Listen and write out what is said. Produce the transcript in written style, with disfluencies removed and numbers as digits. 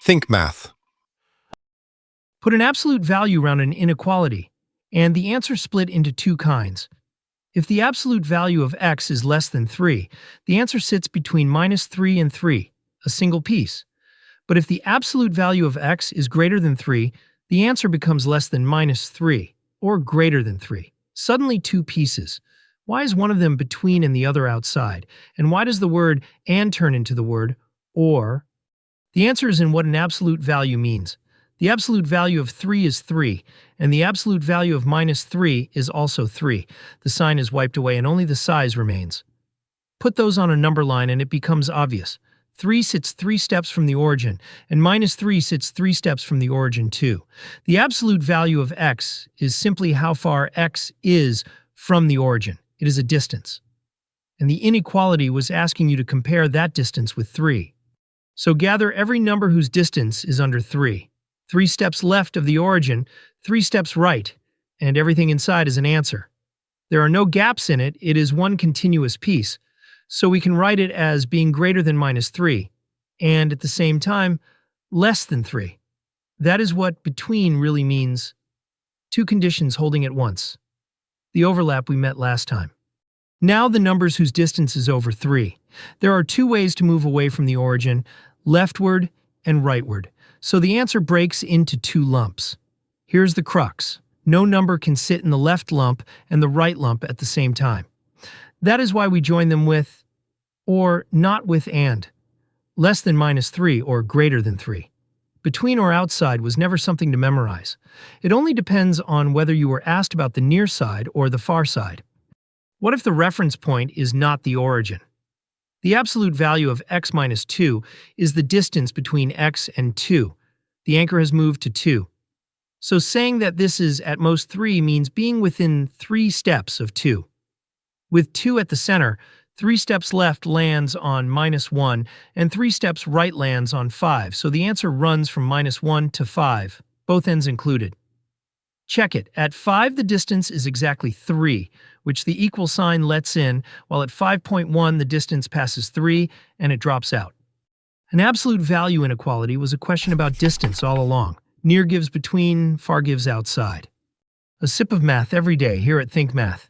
Think math. Put an absolute value around an inequality, and the answer split into two kinds. If the absolute value of x is less than 3, the answer sits between -3 and 3, a single piece. But if the absolute value of x is greater than 3, the answer becomes less than -3, or greater than 3. Suddenly two pieces. Why is one of them between and the other outside? And why does the word and turn into the word or? The answer is in what an absolute value means. The absolute value of 3 is 3, and the absolute value of -3 is also 3. The sign is wiped away and only the size remains. Put those on a number line and it becomes obvious. 3 sits 3 steps from the origin, and -3 sits 3 steps from the origin too. The absolute value of x is simply how far x is from the origin. It is a distance. And the inequality was asking you to compare that distance with 3. So gather every number whose distance is under 3. 3 steps left of the origin, 3 steps right, and everything inside is an answer. There are no gaps in it, it is one continuous piece, so we can write it as being greater than -3, and at the same time, less than 3. That is what between really means. Two conditions holding at once. The overlap we met last time. Now the numbers whose distance is over 3. There are two ways to move away from the origin, leftward and rightward. So the answer breaks into two lumps. Here's the crux. No number can sit in the left lump and the right lump at the same time. That is why we join them with, or not with and. Less than -3 or greater than 3. Between or outside was never something to memorize. It only depends on whether you were asked about the near side or the far side. What if the reference point is not the origin? The absolute value of x minus 2 is the distance between x and 2. The anchor has moved to 2. So saying that this is at most 3 means being within 3 steps of 2. With 2 at the center, 3 steps left lands on -1, and 3 steps right lands on 5, so the answer runs from -1 to 5, both ends included. Check it. At 5, the distance is exactly 3, which the equal sign lets in, while at 5.1, the distance passes 3, and it drops out. An absolute value inequality was a question about distance all along. Near gives between, far gives outside. A sip of math every day here at Think Math.